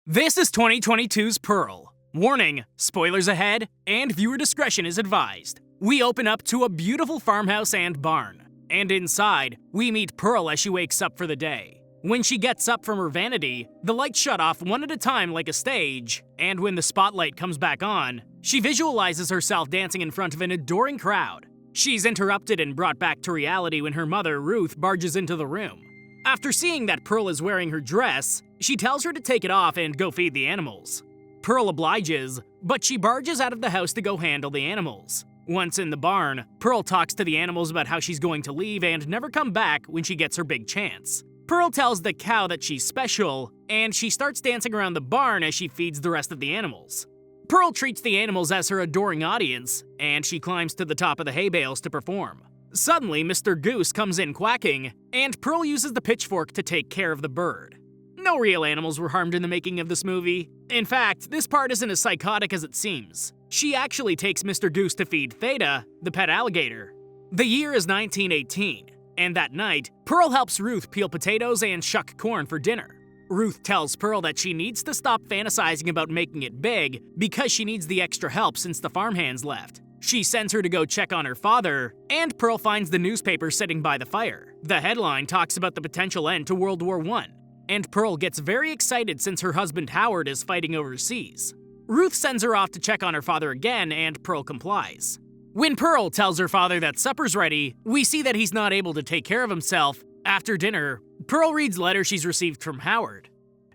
This is 2022's Pearl. Warning, spoilers ahead, and viewer discretion is advised. We open up to a beautiful farmhouse and barn. And inside, we meet Pearl as she wakes up for the day. When she gets up from her vanity, the lights shut off one at a time like a stage, and when the spotlight comes back on, she visualizes herself dancing in front of an adoring crowd. She's interrupted and brought back to reality when her mother, Ruth, barges into the room. After seeing that Pearl is wearing her dress, she tells her to take it off and go feed the animals. Pearl obliges, but she barges out of the house to go handle the animals. Once in the barn, Pearl talks to the animals about how she's going to leave and never come back when she gets her big chance. Pearl tells the cow that she's special, and she starts dancing around the barn as she feeds the rest of the animals. Pearl treats the animals as her adoring audience, and she climbs to the top of the hay bales to perform. Suddenly, Mr. Goose comes in quacking, and Pearl uses the pitchfork to take care of the bird. No real animals were harmed in the making of this movie. In fact, this part isn't as psychotic as it seems. She actually takes Mr. Goose to feed Theta, the pet alligator. The year is 1918, and that night, Pearl helps Ruth peel potatoes and shuck corn for dinner. Ruth tells Pearl that she needs to stop fantasizing about making it big because she needs the extra help since the farmhands left. She sends her to go check on her father, and Pearl finds the newspaper sitting by the fire. The headline talks about the potential end to World War I, and Pearl gets very excited since her husband Howard is fighting overseas. Ruth sends her off to check on her father again, and Pearl complies. When Pearl tells her father that supper's ready, we see that he's not able to take care of himself. After dinner, Pearl reads letters she's received from Howard,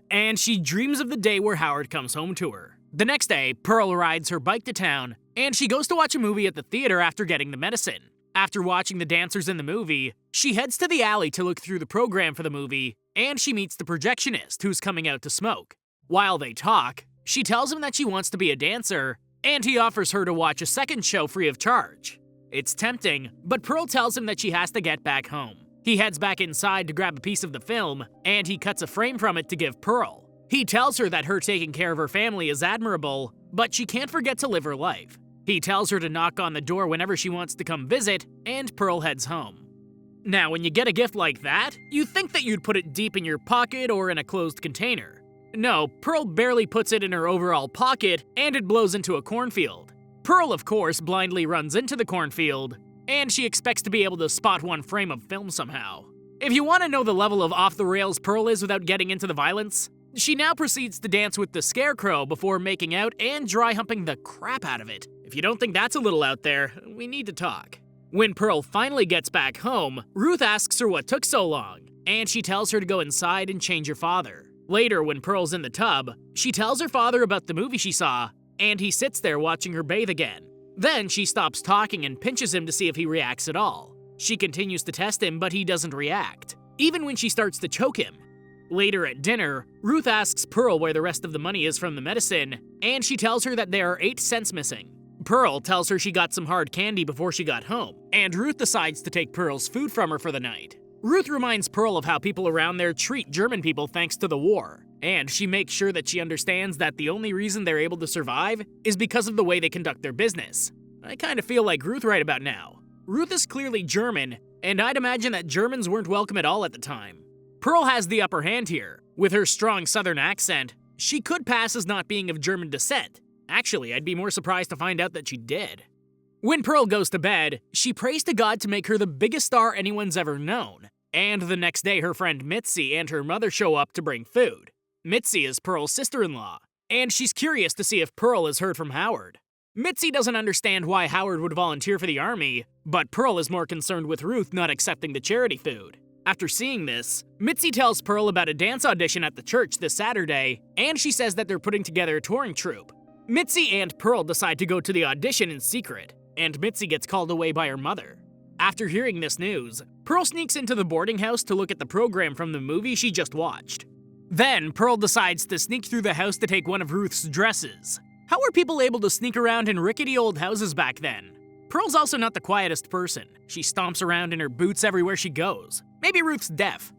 and she dreams of the day where Howard comes home to her. The next day, Pearl rides her bike to town, and she goes to watch a movie at the theater after getting the medicine. After watching the dancers in the movie, she heads to the alley to look through the program for the movie, and she meets the projectionist who's coming out to smoke. While they talk, she tells him that she wants to be a dancer, and he offers her to watch a second show free of charge. It's tempting, but Pearl tells him that she has to get back home. He heads back inside to grab a piece of the film, and he cuts a frame from it to give Pearl. He tells her that her taking care of her family is admirable, but she can't forget to live her life. He tells her to knock on the door whenever she wants to come visit, and Pearl heads home. Now, when you get a gift like that, you think that you'd put it deep in your pocket or in a closed container. No, Pearl barely puts it in her overall pocket, and it blows into a cornfield. Pearl, of course, blindly runs into the cornfield, and she expects to be able to spot one frame of film somehow. If you want to know the level of off-the-rails Pearl is without getting into the violence, she now proceeds to dance with the scarecrow before making out and dry humping the crap out of it. If you don't think that's a little out there, we need to talk. When Pearl finally gets back home, Ruth asks her what took so long, and she tells her to go inside and change her father. Later, when Pearl's in the tub, she tells her father about the movie she saw, and he sits there watching her bathe again. Then she stops talking and pinches him to see if he reacts at all. She continues to test him, but he doesn't react, even when she starts to choke him. Later at dinner, Ruth asks Pearl where the rest of the money is from the medicine, and she tells her that there are 8 cents missing. Pearl tells her she got some hard candy before she got home, and Ruth decides to take Pearl's food from her for the night. Ruth reminds Pearl of how people around there treat German people thanks to the war, and she makes sure that she understands that the only reason they're able to survive is because of the way they conduct their business. I kind of feel like Ruth right about now. Ruth is clearly German, and I'd imagine that Germans weren't welcome at all at the time. Pearl has the upper hand here. With her strong southern accent, she could pass as not being of German descent. Actually, I'd be more surprised to find out that she did. When Pearl goes to bed, she prays to God to make her the biggest star anyone's ever known. And the next day, her friend Mitzi and her mother show up to bring food. Mitzi is Pearl's sister-in-law, and she's curious to see if Pearl has heard from Howard. Mitzi doesn't understand why Howard would volunteer for the army, but Pearl is more concerned with Ruth not accepting the charity food. After seeing this, Mitzi tells Pearl about a dance audition at the church this Saturday, and she says that they're putting together a touring troupe. Mitzi and Pearl decide to go to the audition in secret, and Mitzi gets called away by her mother. After hearing this news, Pearl sneaks into the boarding house to look at the program from the movie she just watched. Then, Pearl decides to sneak through the house to take one of Ruth's dresses. How were people able to sneak around in rickety old houses back then? Pearl's also not the quietest person. She stomps around in her boots everywhere she goes. Maybe Ruth's deaf.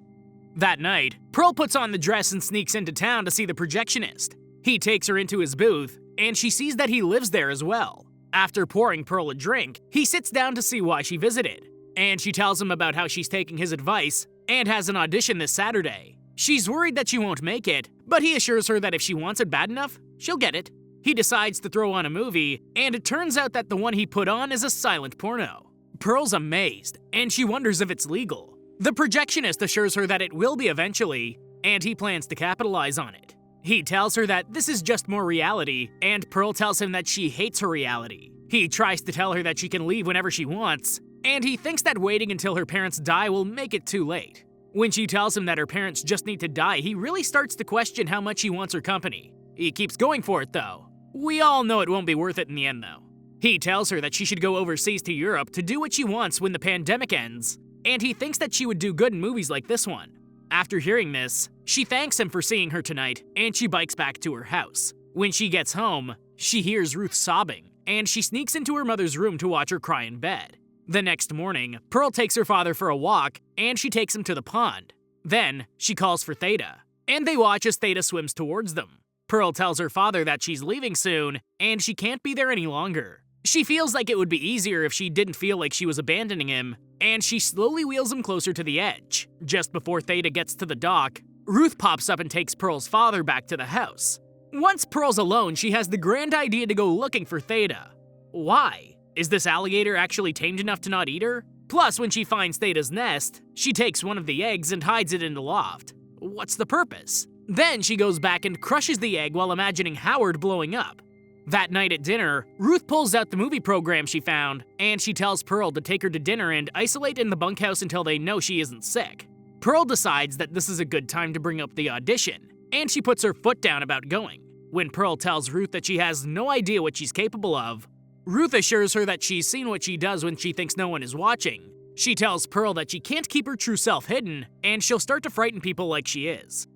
That night, Pearl puts on the dress and sneaks into town to see the projectionist. He takes her into his booth, and she sees that he lives there as well. After pouring Pearl a drink, he sits down to see why she visited, and she tells him about how she's taking his advice and has an audition this Saturday. She's worried that she won't make it, but he assures her that if she wants it bad enough, she'll get it. He decides to throw on a movie, and it turns out that the one he put on is a silent porno. Pearl's amazed, and she wonders if it's legal. The projectionist assures her that it will be eventually, and he plans to capitalize on it. He tells her that this is just more reality, and Pearl tells him that she hates her reality. He tries to tell her that she can leave whenever she wants, and he thinks that waiting until her parents die will make it too late. When she tells him that her parents just need to die, he really starts to question how much he wants her company. He keeps going for it though. We all know it won't be worth it in the end though. He tells her that she should go overseas to Europe to do what she wants when the pandemic ends, and he thinks that she would do good in movies like this one. After hearing this, she thanks him for seeing her tonight, and she bikes back to her house. When she gets home, she hears Ruth sobbing, and she sneaks into her mother's room to watch her cry in bed. The next morning, Pearl takes her father for a walk, and she takes him to the pond. Then, she calls for Theta, and they watch as Theta swims towards them. Pearl tells her father that she's leaving soon, and she can't be there any longer. She feels like it would be easier if she didn't feel like she was abandoning him, and she slowly wheels him closer to the edge. Just before Theta gets to the dock, Ruth pops up and takes Pearl's father back to the house. Once Pearl's alone, she has the grand idea to go looking for Theta. Why? Is this alligator actually tamed enough to not eat her? Plus, when she finds Theta's nest, she takes one of the eggs and hides it in the loft. What's the purpose? Then she goes back and crushes the egg while imagining Howard blowing up. That night at dinner, Ruth pulls out the movie program she found, and she tells Pearl to take her to dinner and isolate in the bunkhouse until they know she isn't sick. Pearl decides that this is a good time to bring up the audition, and she puts her foot down about going. When Pearl tells Ruth that she has no idea what she's capable of, Ruth assures her that she's seen what she does when she thinks no one is watching. She tells Pearl that she can't keep her true self hidden, and she'll start to frighten people like she is.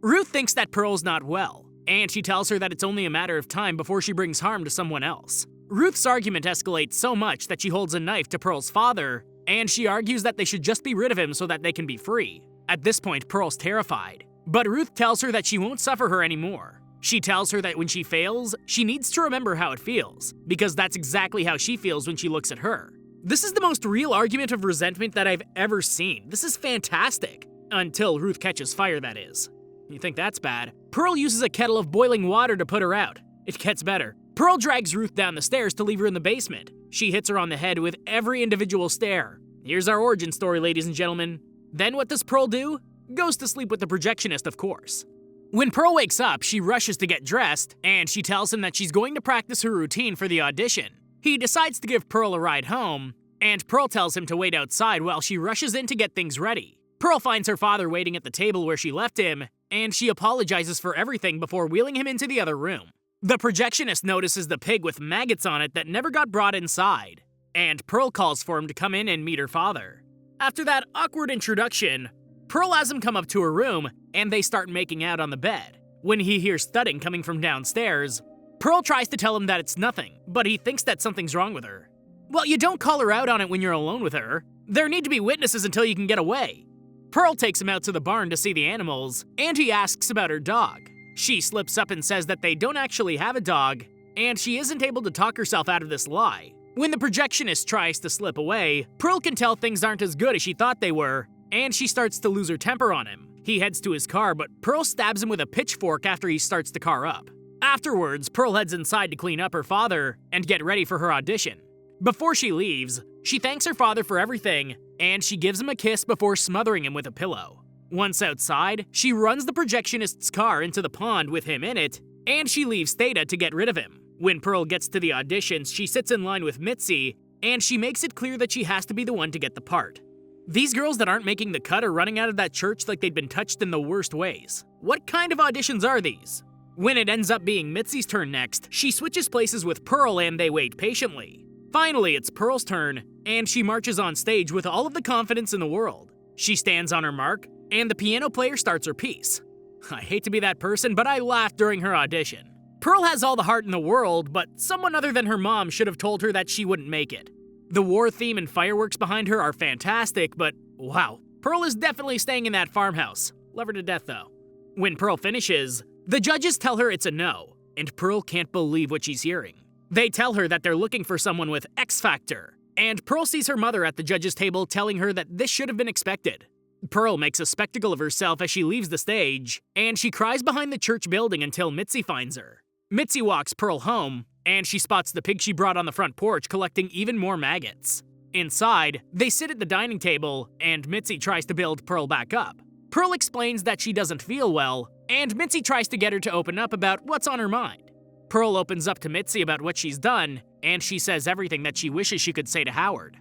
Ruth thinks that Pearl's not well, and she tells her that it's only a matter of time before she brings harm to someone else. Ruth's argument escalates so much that she holds a knife to Pearl's father, and she argues that they should just be rid of him so that they can be free. At this point, Pearl's terrified, but Ruth tells her that she won't suffer her anymore. She tells her that when she fails, she needs to remember how it feels, because that's exactly how she feels when she looks at her. This is the most real argument of resentment that I've ever seen. This is fantastic. Until Ruth catches fire, that is. You think that's bad? Pearl uses a kettle of boiling water to put her out. It gets better. Pearl drags Ruth down the stairs to leave her in the basement. She hits her on the head with every individual stair. Here's our origin story, ladies and gentlemen. Then what does Pearl do? Goes to sleep with the projectionist, of course. When Pearl wakes up, she rushes to get dressed, and she tells him that she's going to practice her routine for the audition. He decides to give Pearl a ride home, and Pearl tells him to wait outside while she rushes in to get things ready. Pearl finds her father waiting at the table where she left him, and she apologizes for everything before wheeling him into the other room. The projectionist notices the pig with maggots on it that never got brought inside, and Pearl calls for him to come in and meet her father. After that awkward introduction, Pearl has him come up to her room, and they start making out on the bed. When he hears thudding coming from downstairs, Pearl tries to tell him that it's nothing, but he thinks that something's wrong with her. Well, you don't call her out on it when you're alone with her. There need to be witnesses until you can get away. Pearl takes him out to the barn to see the animals, and he asks about her dog. She slips up and says that they don't actually have a dog, and she isn't able to talk herself out of this lie. When the projectionist tries to slip away, Pearl can tell things aren't as good as she thought they were, and she starts to lose her temper on him. He heads to his car, but Pearl stabs him with a pitchfork after he starts the car up. Afterwards, Pearl heads inside to clean up her father and get ready for her audition. Before she leaves, she thanks her father for everything, and she gives him a kiss before smothering him with a pillow. Once outside, she runs the projectionist's car into the pond with him in it, and she leaves Theta to get rid of him. When Pearl gets to the auditions, she sits in line with Mitzi, and she makes it clear that she has to be the one to get the part. These girls that aren't making the cut are running out of that church like they'd been touched in the worst ways. What kind of auditions are these? When it ends up being Mitzi's turn next, she switches places with Pearl and they wait patiently. Finally, it's Pearl's turn, and she marches on stage with all of the confidence in the world. She stands on her mark, and the piano player starts her piece. I hate to be that person, but I laughed during her audition. Pearl has all the heart in the world, but someone other than her mom should have told her that she wouldn't make it. The war theme and fireworks behind her are fantastic, but wow, Pearl is definitely staying in that farmhouse. Love her to death, though. When Pearl finishes, the judges tell her it's a no, and Pearl can't believe what she's hearing. They tell her that they're looking for someone with X Factor, and Pearl sees her mother at the judges' table telling her that this should have been expected. Pearl makes a spectacle of herself as she leaves the stage, and she cries behind the church building until Mitzi finds her. Mitzi walks Pearl home, and she spots the pig she brought on the front porch collecting even more maggots. Inside, they sit at the dining table, and Mitzi tries to build Pearl back up. Pearl explains that she doesn't feel well, and Mitzi tries to get her to open up about what's on her mind. Pearl opens up to Mitzi about what she's done, and she says everything that she wishes she could say to Howard.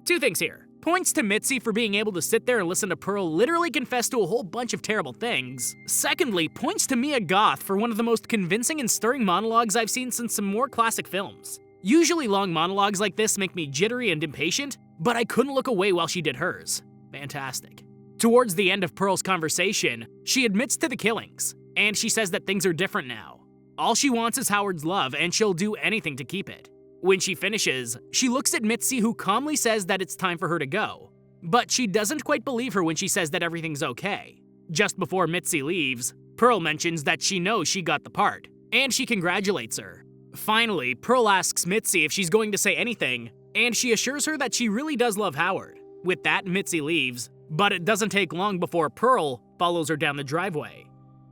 Two things here. Points to Mitzi for being able to sit there and listen to Pearl literally confess to a whole bunch of terrible things. Secondly, points to Mia Goth for one of the most convincing and stirring monologues I've seen since some more classic films. Usually long monologues like this make me jittery and impatient, but I couldn't look away while she did hers. Fantastic. Towards the end of Pearl's conversation, she admits to the killings, and she says that things are different now. All she wants is Howard's love, and she'll do anything to keep it. When she finishes, she looks at Mitzi, who calmly says that it's time for her to go. But she doesn't quite believe her when she says that everything's okay. Just before Mitzi leaves, Pearl mentions that she knows she got the part, and she congratulates her. Finally, Pearl asks Mitzi if she's going to say anything, and she assures her that she really does love Howard. With that, Mitzi leaves, but it doesn't take long before Pearl follows her down the driveway.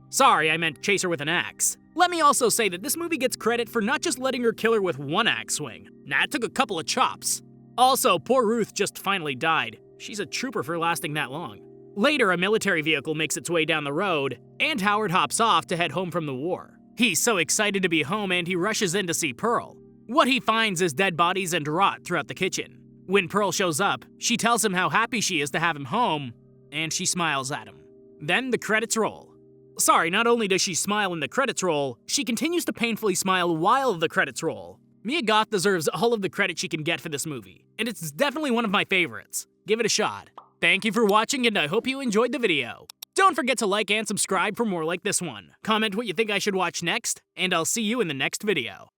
Sorry, I meant chase her with an axe. Let me also say that this movie gets credit for not just letting her kill her with one axe swing. Nah, it took a couple of chops. Also, poor Ruth just finally died. She's a trooper for lasting that long. Later, a military vehicle makes its way down the road, and Howard hops off to head home from the war. He's so excited to be home, and he rushes in to see Pearl. What he finds is dead bodies and rot throughout the kitchen. When Pearl shows up, she tells him how happy she is to have him home, and she smiles at him. Then the credits roll. Sorry, not only does she smile in the credits roll, she continues to painfully smile while the credits roll. Mia Goth deserves all of the credit she can get for this movie, and it's definitely one of my favorites. Give it a shot. Thank you for watching, and I hope you enjoyed the video. Don't forget to like and subscribe for more like this one. Comment what you think I should watch next, and I'll see you in the next video.